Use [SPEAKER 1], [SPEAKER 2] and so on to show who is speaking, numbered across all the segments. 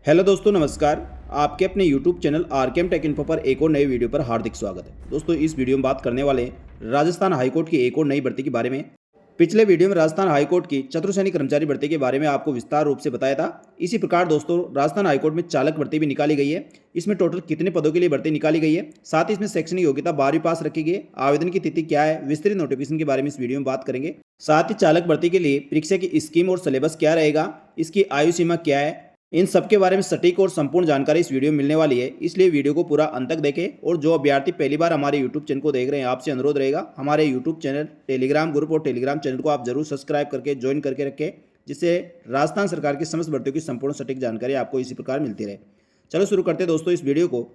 [SPEAKER 1] Hello दोस्तों, नमस्कार। आपके अपने YouTube channel RKM take info पर एक और नए वीडियो पर हार्दिक स्वागत है। दोस्तों, इस वीडियो में बात करने वाले हैं राजस्थान हाईकोर्ट की एक और नई भर्ती के बारे में। पिछले वीडियो में राजस्थान हाईकोर्ट की चतुर्श्रेणी कर्मचारी भर्ती के बारे में आपको विस्तार रूप से बताया था। इसी प्रकार दोस्तों, राजस्थान हाईकोर्ट में चालक भर्ती भी निकाली गई है। इसमें टोटल कितने पदों के लिए भर्ती निकाली गई है, साथ ही इसमें शैक्षणिक योग्यता 12वीं पास रखी गई है। आवेदन की तिथि क्या है, विस्तृत नोटिफिकेशन के बारे में इस वीडियो में बात करेंगे। साथ ही चालक भर्ती के लिए परीक्षा की स्कीम और सिलेबस क्या रहेगा, इसकी आयु सीमा क्या है, इन सब के बारे में सटीक और संपूर्ण जानकारी इस वीडियो में मिलने वाली है। इसलिए वीडियो को पूरा अंत तक देखें। और जो अभ्यर्थी पहली बार हमारे यूट्यूब चैनल को देख रहे हैं, आपसे अनुरोध रहेगा हमारे यूट्यूब चैनल, टेलीग्राम ग्रुप और टेलीग्राम चैनल को आप जरूर सब्सक्राइब करके ज्वाइन करके रखें, जिससे राजस्थान सरकार की समस्त भर्तियों की संपूर्ण सटीक जानकारी आपको इसी प्रकार मिलती रहे। चलो शुरू करते हैं दोस्तों इस वीडियो को।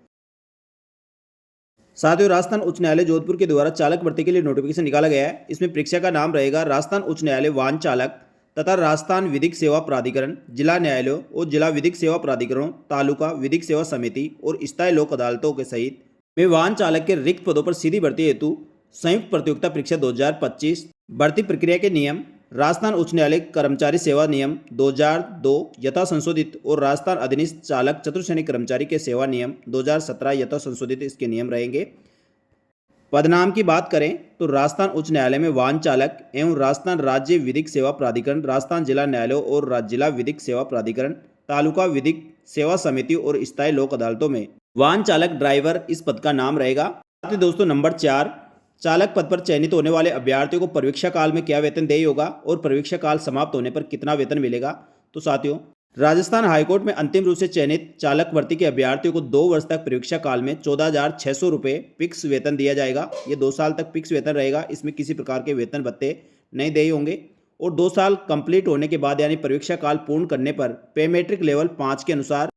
[SPEAKER 1] साथियों, राजस्थान उच्च न्यायालय जोधपुर के द्वारा चालक भर्ती के लिए नोटिफिकेशन निकाला गया है। इसमें परीक्षा का नाम रहेगा राजस्थान उच्च न्यायालय वाहन चालक तथा राजस्थान विधिक सेवा प्राधिकरण, जिला न्यायालयों और जिला विधिक सेवा प्राधिकरणों, तालुका विधिक सेवा समिति और स्थायी लोक अदालतों के सहित में वाहन चालक के रिक्त पदों पर सीधी भर्ती हेतु संयुक्त प्रतियोगिता परीक्षा 2025। भर्ती प्रक्रिया के नियम राजस्थान उच्च न्यायालय कर्मचारी सेवा नियम 2002 यथा संशोधित और राजस्थान अधीनस्थ चालक चतुर्श्रेणी कर्मचारी के सेवा नियम 2017 यथा संशोधित इसके नियम रहेंगे। पदनाम की बात करें तो राजस्थान उच्च न्यायालय में वाहन चालक एवं राजस्थान राज्य विधिक सेवा प्राधिकरण, राजस्थान जिला न्यायालयों और जिला विधिक सेवा प्राधिकरण, तालुका विधिक सेवा समिति और स्थायी लोक अदालतों में वाहन चालक ड्राइवर इस पद का नाम रहेगा। साथ ही दोस्तों, नंबर 4, चालक पद पर चयनित होने वाले अभ्यर्थियों को परीक्षा काल में क्या वेतन देय होगा और परीक्षा काल समाप्त होने पर कितना वेतन मिलेगा। तो साथियों, राजस्थान हाईकोर्ट में अंतिम रूप से चयनित चालक भर्ती के अभ्यर्थियों को 2 वर्ष तक परीक्षा काल में 14,600 रुपये फिक्स वेतन दिया जाएगा। ये 2 साल तक फिक्स वेतन रहेगा। इसमें किसी प्रकार के वेतन भत्ते नहीं देय होंगे। और 2 साल कंप्लीट होने के बाद यानी परीक्षा काल पूर्ण करने पर पे मैट्रिक लेवल 5 के अनुसार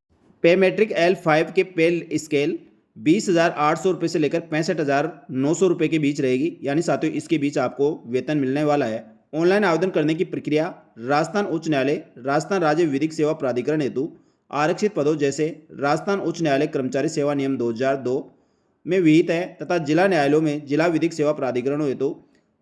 [SPEAKER 1] पे मैट्रिक L5 के पे स्केल 20,800 रुपये से लेकर 65,900 रुपये के बीच रहेगी। यानी साथियों, इसके बीच आपको वेतन मिलने वाला है। ऑनलाइन आवेदन करने की प्रक्रिया राजस्थान उच्च न्यायालय, राजस्थान राज्य विधिक सेवा प्राधिकरण हेतु आरक्षित पदों जैसे राजस्थान उच्च न्यायालय कर्मचारी सेवा नियम 2002 में विहित है तथा जिला न्यायालयों में जिला विधिक सेवा प्राधिकरणों हेतु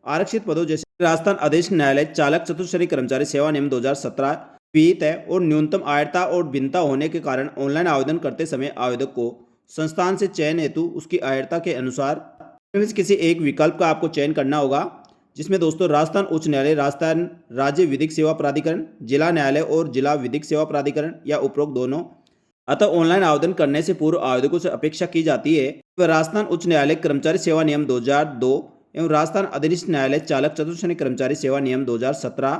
[SPEAKER 1] आरक्षित पदों जैसे राजस्थान अधीनस्थ न्यायालय चालक चतुर्श्रेणी कर्मचारी सेवा नियम 2017 विहित है। और न्यूनतम आयता और भिन्नता होने के कारण ऑनलाइन आवेदन करते समय आवेदक को संस्थान से चयन हेतु उसकी आयता के अनुसार किसी एक विकल्प का आपको चयन करना होगा, जिसमें दोस्तों राजस्थान उच्च न्यायालय, राजस्थान राज्य विधिक सेवा प्राधिकरण, जिला न्यायालय और जिला विधिक सेवा प्राधिकरण या उपरोक्त दोनों। अतः ऑनलाइन आवेदन करने से पूर्व आवेदकों से अपेक्षा की जाती है वह राजस्थान उच्च न्यायालय कर्मचारी सेवा नियम 2002 एवं राजस्थान अधीनस्थ न्यायालय चालक चतुर्श्रेणी कर्मचारी सेवा नियम 2017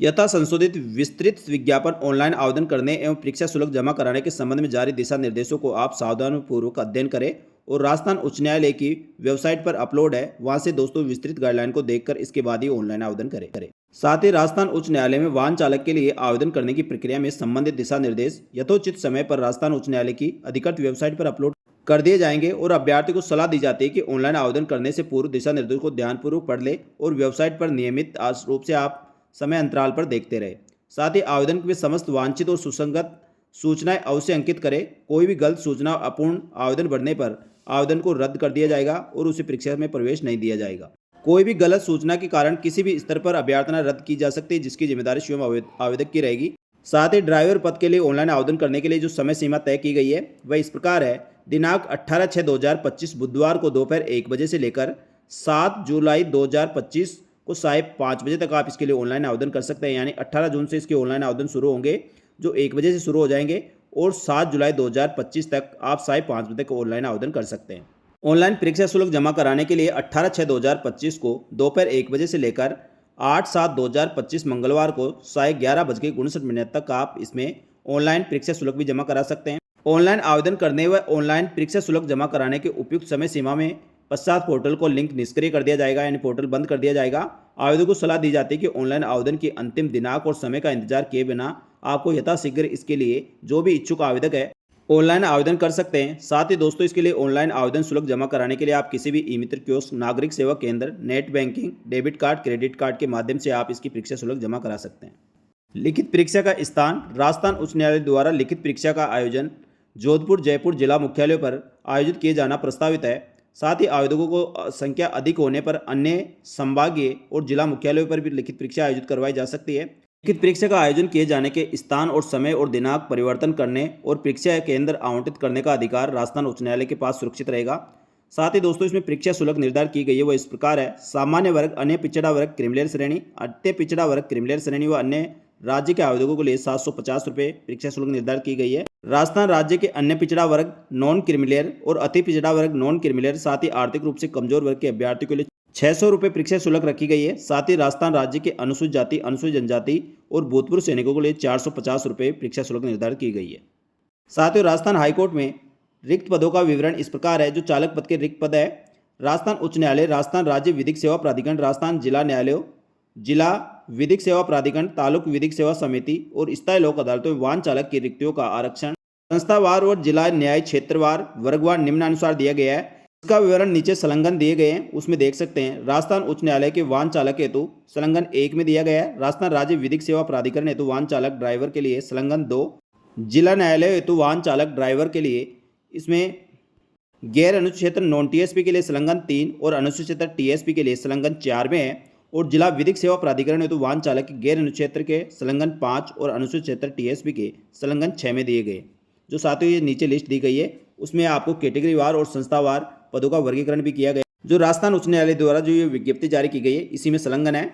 [SPEAKER 1] यथा संशोधित विस्तृत विज्ञापन ऑनलाइन आवेदन करने एवं परीक्षा शुल्क जमा कराने के संबंध में जारी दिशा निर्देशों को आप सावधानीपूर्वक अध्ययन करें। और राजस्थान उच्च न्यायालय की वेबसाइट पर अपलोड है, वहां से दोस्तों विस्तृत गाइडलाइन को देखकर इसके बाद ही ऑनलाइन आवेदन करें। साथ ही राजस्थान उच्च न्यायालय में वाहन चालक के लिए आवेदन करने की प्रक्रिया में संबंधित दिशा निर्देश यथोचित समय पर राजस्थान उच्च न्यायालय की अधिकृत वेबसाइट पर अपलोड कर दिए जाएंगे। और अभ्यर्थी को सलाह दी जाती है कि ऑनलाइन आवेदन करने से पूर्व दिशा निर्देश को ध्यानपूर्वक पढ़ ले और वेबसाइट पर नियमित रूप से आप समय अंतराल पर देखते रहे। साथ ही आवेदन में समस्त वांछित और सुसंगत सूचनाएं अवश्य अंकित करें। कोई भी गलत सूचना अपूर्ण आवेदन भरने पर आवेदन को रद्द कर दिया जाएगा और उसे परीक्षा में प्रवेश नहीं दिया जाएगा। कोई भी गलत सूचना के कारण किसी भी स्तर पर अभ्यर्थना रद्द की जा सकती है, जिसकी जिम्मेदारी स्वयं आवेदक की रहेगी। साथ ही ड्राइवर पद के लिए ऑनलाइन आवेदन करने के लिए जो समय सीमा तय की गई है वह इस प्रकार है। दिनांक 18/6/2025 बुधवार को दोपहर 1 बजे से लेकर 7 जुलाई 2025 को साय 5 बजे तक आप इसके लिए ऑनलाइन आवेदन कर सकते हैं। यानी 18 जून से इसके ऑनलाइन आवेदन शुरू होंगे, जो 1 बजे से शुरू हो जाएंगे, और 7 जुलाई 2025 तक आप साय 5 बजे तक ऑनलाइन आवेदन कर सकते हैं। ऑनलाइन परीक्षा शुल्क जमा कराने के लिए 18/6/2025 को दोपहर 1 बजे से लेकर 8/7/2025 मंगलवार को साय 11:59 तक आप इसमें ऑनलाइन परीक्षा शुल्क भी जमा करा सकते हैं। ऑनलाइन आवेदन करने व ऑनलाइन परीक्षा शुल्क जमा कराने के उपयुक्त समय सीमा में पश्चात पोर्टल को लिंक निष्क्रिय कर दिया जाएगा, यानी पोर्टल बंद कर दिया जाएगा। आवेदक को सलाह दी जाती है कि ऑनलाइन आवेदन की अंतिम दिनांक और समय का इंतजार किए बिना आपको यथाशीघ्र इसके लिए जो भी इच्छुक आवेदक है ऑनलाइन आवेदन कर सकते हैं। साथ ही दोस्तों, इसके लिए ऑनलाइन आवेदन शुल्क जमा कराने के लिए आप किसी भी ई मित्र कियोस्क, नागरिक सेवा केंद्र, net banking, debit card, credit card के माध्यम से आप इसकी परीक्षा शुल्क जमा करा सकते हैं। लिखित परीक्षा का स्थान राजस्थान उच्च न्यायालय द्वारा लिखित परीक्षा का आयोजन जोधपुर, जयपुर जिला मुख्यालयों पर आयोजित किए जाना प्रस्तावित है। साथ ही आवेदकों को संख्या अधिक होने पर अन्य संभागीय और जिला मुख्यालयों पर भी लिखित परीक्षा आयोजित करवाई जा सकती है। लिखित परीक्षा का आयोजन किए जाने के स्थान और समय और दिनांक परिवर्तन करने और परीक्षा केंद्र आवंटित करने का अधिकार राजस्थान उच्च न्यायालय के पास सुरक्षित रहेगा। साथ ही दोस्तों इसमें परीक्षा शुल्क निर्धारित की गई है, वह इस प्रकार है। सामान्य वर्ग, अन्य पिछड़ा वर्ग, क्रिमिनल श्रेणी, अति पिछड़ा वर्ग, क्रिमिनल श्रेणी व अन्य राज्य के आवेदकों के लिए 750 रुपये परीक्षा शुल्क निर्धारित की गई है। राजस्थान राज्य के अन्य पिछड़ा वर्ग, नॉन क्रिमिनल और अति पिछड़ा वर्ग, नॉन क्रिमिनल, साथ ही आर्थिक रूप से कमजोर वर्ग के अभ्यर्थियों के लिए 600 रुपये परीक्षा शुल्क रखी गई है। साथ ही राजस्थान राज्य के अनुसूचित जाति, अनुसूचित जनजाति और भूतपूर्व सैनिकों के लिए 450 रुपये परीक्षा शुल्क निर्धारित की गई है। साथ ही राजस्थान हाईकोर्ट में रिक्त पदों का विवरण इस प्रकार है। जो चालक पद के रिक्त पद है, राजस्थान उच्च न्यायालय, राजस्थान राज्य विधिक सेवा प्राधिकरण, राजस्थान जिला न्यायालयों, जिला विधिक सेवा प्राधिकरण, तालुक विधिक सेवा समिति और स्थायी लोक अदालतों में वाहन चालक की रिक्तियों का आरक्षण संस्थावार और जिला न्याय क्षेत्रवार वर्गवार निम्नानुसार दिया गया है। इसका विवरण नीचे संलग्न दिए गए हैं, उसमें देख सकते हैं। राजस्थान उच्च न्यायालय के वाहन चालक हेतु संलग्न 1 में दिया गया है। राजस्थान राज्य विधिक सेवा प्राधिकरण हेतु वाहन चालक ड्राइवर के लिए संलग्न 2, जिला न्यायालय हेतु वाहन चालक ड्राइवर के लिए इसमें गैर अनुसूचित क्षेत्र नॉन टीएसपी के लिए संलग्न 3 और अनुसूचित क्षेत्र टीएसपी के लिए संलग्न 4 में है। और जिला विधिक सेवा प्राधिकरण हेतु वाहन चालक के गैर अनुसूचित क्षेत्र के संलग्न 5 और अनुसूचित क्षेत्र टीएसपी के संलग्न 6 में दिए गए। जो साथ ही ये नीचे लिस्ट दी गई है, उसमें आपको कैटेगरी वार और संस्थावार पदों का वर्गीकरण भी किया गया। जो राजस्थान उच्च न्यायालय द्वारा जो ये विज्ञप्ति जारी की गई है, इसी में संलग्न है।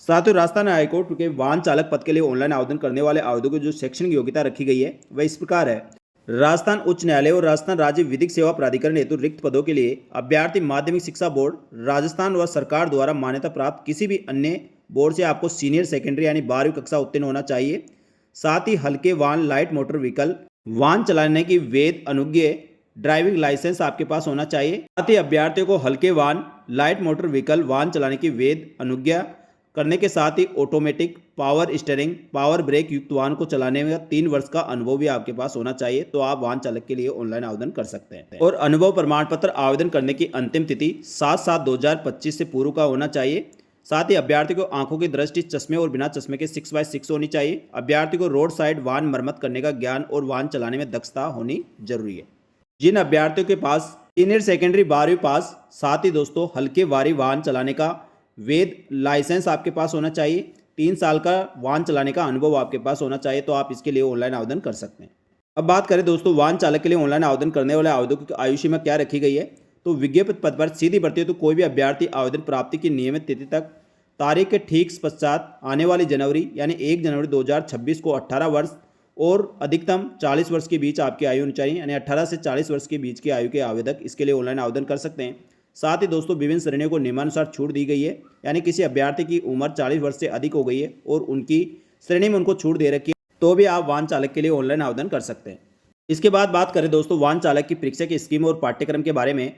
[SPEAKER 1] साथ ही राजस्थान हाईकोर्ट के वाहन चालक पद के लिए ऑनलाइन आवेदन करने वाले आवेदकों की जो शैक्षणिक योग्यता रखी गई है वह इस प्रकार है। राजस्थान उच्च न्यायालय और राजस्थान राज्य विधिक सेवा प्राधिकरण हेतु रिक्त पदों के लिए अभ्यर्थी माध्यमिक शिक्षा बोर्ड राजस्थान व सरकार द्वारा मान्यता प्राप्त किसी भी अन्य बोर्ड से आपको सीनियर सेकेंडरी यानी 12वीं कक्षा उत्तीर्ण होना चाहिए। साथ ही हल्के वाहन लाइट मोटर व्हीकल वाहन चलाने की वैध अनुज्ञेय ड्राइविंग लाइसेंस आपके पास होना चाहिए। साथ ही अभ्यर्थियों को हल्के वाहन लाइट मोटर व्हीकल वाहन चलाने की वैध अनुज्ञा करने के साथ ही automatic power steering power brake युक्त वाहन को चलाने में 3 वर्ष का अनुभव भी आपके पास होना चाहिए। तो आप वाहन चालक के लिए ऑनलाइन आवेदन कर सकते हैं। और अनुभव प्रमाण पत्र आवेदन करने की अंतिम तिथि 7/7/2025 से पूर्व का होना चाहिए। साथ ही अभ्यर्थी को आंखों की दृष्टि चश्मे और बिना चश्मे के 6/6 होनी चाहिए। अभ्यर्थी को रोड साइड वाहन मरम्मत करने का ज्ञान और वाहन चलाने में दक्षता होनी जरूरी है। जिन अभ्यर्थियों के पास सीनियर सेकेंडरी 12वीं पास, साथ ही दोस्तों हल्के भारी वाहन चलाने का वैध लाइसेंस आपके पास होना चाहिए, 3 साल का वाहन चलाने का अनुभव आपके पास होना चाहिए, तो आप इसके लिए ऑनलाइन आवेदन कर सकते हैं। अब बात करें दोस्तों वाहन चालक के लिए ऑनलाइन आवेदन करने वाले आवेदकों की आयु सीमा क्या रखी गई है। तो विज्ञापित पद पर सीधी भर्ती तो कोई भी अभ्यर्थी आवेदन प्राप्ति की नियमित तिथि तक तारीख के ठीक पश्चात आने वाली जनवरी यानी 1 जनवरी 2026 को 18 वर्ष और अधिकतम 40 वर्ष के बीच आपकी आयु होनी चाहिए, यानी 18 से 40 वर्ष के बीच की आयु के आवेदक इसके लिए ऑनलाइन आवेदन कर सकते हैं। साथ ही दोस्तों विभिन्न श्रेणियों को नियमानुसार छूट दी गई है, यानी किसी अभ्यर्थी की उम्र 40 वर्ष से अधिक हो गई है और उनकी श्रेणी में उनको छूट दे रखी है, तो भी आप वाहन चालक के लिए ऑनलाइन आवेदन कर सकते हैं। इसके बाद बात करें दोस्तों वाहन चालक की परीक्षा की स्कीम और पाठ्यक्रम के बारे में।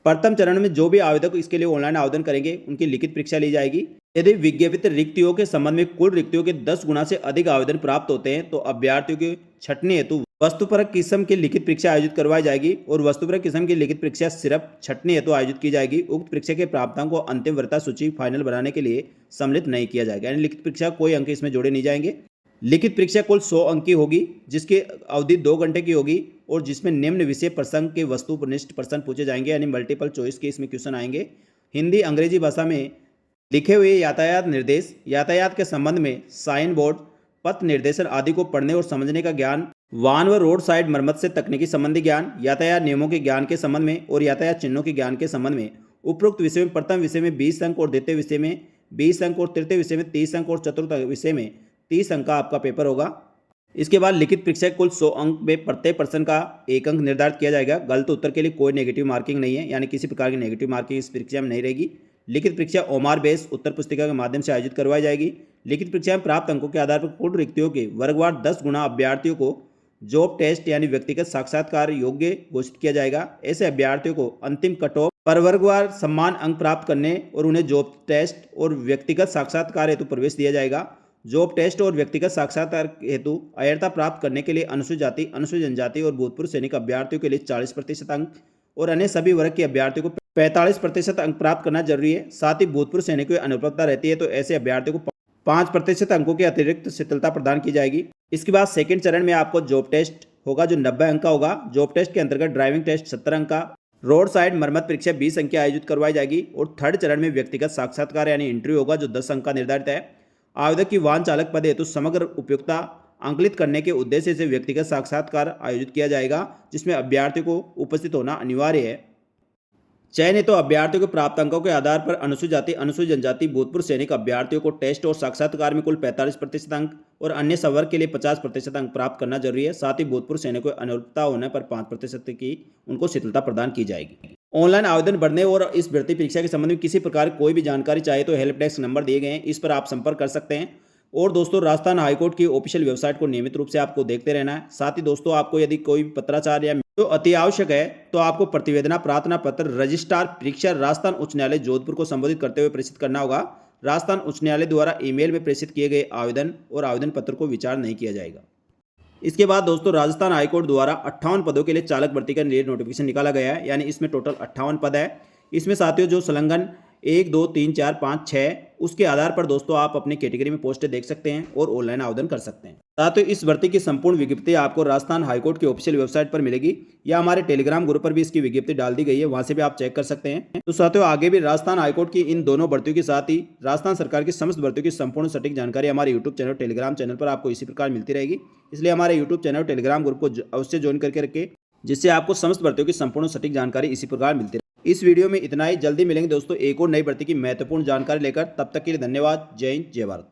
[SPEAKER 1] प्रथम चरण में जो भी आवेदक इसके लिए ऑनलाइन आवेदन करेंगे उनकी लिखित परीक्षा ली जाएगी। यदि विज्ञापित रिक्तियों के संबंध में कुल रिक्तियों के 10 गुना से अधिक आवेदन प्राप्त होते हैं तो अभ्यर्थियों के छंटनी हेतु वस्तुपरक किस्म की लिखित परीक्षा आयोजित करवाई जाएगी और वस्तुपरक किस्म की लिखित परीक्षा सिर्फ छंटनी हेतु आयोजित की जाएगी। उक्त परीक्षा के प्राप्तांक को अंतिम वरीयता सूची फाइनल बनाने के लिए सम्मिलित नहीं किया जाएगा, यानी लिखित परीक्षा कोई अंक इसमें जोड़े नहीं जाएंगे। लिखित परीक्षा कुल 100 अंक की होगी, जिसकी अवधि 2 घंटे की होगी और जिसमें निम्न विषय प्रसंग के वस्तुनिष्ठ प्रश्न पूछे जाएंगे, यानी मल्टीपल चॉइस के इसमें क्वेश्चन आएंगे। हिंदी अंग्रेजी भाषा में लिखे हुए यातायात निर्देश, यातायात के संबंध में साइन बोर्ड, पथ निर्देशन आदि को पढ़ने और समझने का ज्ञान, वाहन व रोड साइड मरम्मत से तकनीकी संबंधी ज्ञान, यातायात नियमों के ज्ञान के संबंध में और यातायात चिन्हों के ज्ञान के संबंध में उपरोक्त विषय में प्रथम विषय में 20 अंक और द्वितीय विषय में 20 अंक और तृतीय विषय में 30 अंक और चतुर्थ विषय में 30 अंक का आपका पेपर होगा। इसके बाद लिखित परीक्षा कुल 100 अंक में प्रत्येक प्रश्न का 1 अंक निर्धारित किया जाएगा। गलत उत्तर के लिए कोई नेगेटिव मार्किंग नहीं है, यानी किसी प्रकार की नेगेटिव मार्किंग इस परीक्षा में नहीं रहेगी। लिखित परीक्षा ओमार बेस उत्तर पुस्तिका के माध्यम से आयोजित करवाई जाएगी। लिखित परीक्षा में प्राप्त अंकों के आधार पर कुल रिक्तियों के वर्गवार 10 गुना अभ्यर्थियों को जॉब टेस्ट यानी व्यक्तिगत साक्षात्कार योग्य घोषित किया जाएगा। ऐसे अभ्यर्थियों को अंतिम कट ऑफ पर वर्गवार समान अंक प्राप्त करने और उन्हें जॉब टेस्ट और व्यक्तिगत साक्षात्कार हेतु प्रवेश दिया जाएगा। जॉब टेस्ट और व्यक्तिगत साक्षात्कार हेतु अर्हता प्राप्त करने के लिए अनुसूचित जाति, अनुसूचित जनजाति और भूतपूर्व सैनिक अभ्यर्थियों के लिए 40% अंक और अन्य सभी वर्ग के अभ्यर्थियों को 45% अंक प्राप्त करना जरूरी है। साथ ही भूतपूर्व सैनिकों की अनुपलब्धता रहती है तो ऐसे अभ्यर्थियों को 5% अंकों के अतिरिक्त शिथिलता प्रदान की जाएगी। इसके बाद सेकंड चरण में आपको जॉब टेस्ट होगा जो 90 अंक का होगा। जॉब टेस्ट के अंतर्गत ड्राइविंग टेस्ट 70 अंक का, रोड साइड मरम्मत परीक्षा 20 अंक की आयोजित करवाई जाएगी और थर्ड चरण में व्यक्तिगत साक्षात्कार यानी इंटरव्यू होगा जो 10 अंक का निर्धारित है। आवेदक की वाहन चालक पद हेतु समग्र उपयुक्तता आंकलित करने के उद्देश्य से व्यक्तिगत साक्षात्कार आयोजित किया जाएगा, जिसमें अभ्यर्थियों को उपस्थित होना अनिवार्य है। चयनित अभ्यर्थियों के प्राप्त अंकों के आधार पर अनुसूचित जाति, अनुसूचित जनजाति, भूतपूर्व सैनिक अभ्यर्थियों को टेस्ट और साक्षात्कार में कुल 45% अंक और अन्य संवर्ग के लिए 50% अंक प्राप्त करना जरूरी है। साथ ही भूतपूर्व सैनिकों को अनुरूपता होने पर 5% की उनको शिथिलता प्रदान की जाएगी। ऑनलाइन आवेदन भरने और इस भर्ती परीक्षा के संबंध में किसी प्रकार कोई भी जानकारी चाहिए तो हेल्प डेस्क नंबर दिए गए हैं, इस पर आप संपर्क कर सकते हैं। और दोस्तों, राजस्थान हाईकोर्ट की ऑफिशियल वेबसाइट को नियमित रूप से आपको देखते रहना है। साथ ही दोस्तों, आपको यदि कोई भी पत्राचार या तो अति आवश्यक है तो आपको प्रतिवेदना प्रार्थना पत्र रजिस्ट्रार परीक्षा राजस्थान उच्च न्यायालय जोधपुर को संबोधित करते हुए प्रेषित करना होगा। राजस्थान उच्च न्यायालय द्वारा ईमेल में प्रेषित किए गए आवेदन और आवेदन पत्र को विचार नहीं किया जाएगा। इसके बाद दोस्तों, राजस्थान हाईकोर्ट द्वारा 58 पदों के लिए चालक भर्ती का नोटिफिकेशन निकाला गया है, यानी इसमें टोटल 58 पद है। इसमें साथियों जो संलग्न 1, 2, 3, 4, 5, 6 उसके आधार पर दोस्तों आप अपनी कैटेगरी में पोस्टें देख सकते हैं और ऑनलाइन आवेदन कर सकते हैं। साथियों, इस भर्ती की संपूर्ण विज्ञप्ति आपको राजस्थान हाईकोर्ट की ऑफिशियल वेबसाइट पर मिलेगी या हमारे टेलीग्राम ग्रुप पर भी इसकी विज्ञप्ति डाल दी गई है, वहां से भी आप चेक कर सकते हैं। तो साथियों, आगे भी राजस्थान हाईकोर्ट की इन दोनों भर्तियों के साथ ही राजस्थान सरकार की समस्त भर्तियों की संपूर्ण सटीक जानकारी हमारे यूट्यूब चैनल टेलीग्राम चैनल पर आपको इसी प्रकार मिलती रहेगी। इसलिए हमारे यूट्यूब चैनल टेलीग्राम ग्रुप को अवश्य ज्वाइन करके रखें, जिससे आपको समस्त भर्तियों की संपूर्ण सटीक जानकारी इसी प्रकार मिलती रहे। इस वीडियो में इतना ही। जल्दी मिलेंगे दोस्तों एक और नई भर्ती की महत्वपूर्ण जानकारी लेकर। तब तक के लिए धन्यवाद। जय हिंद, जय भारत।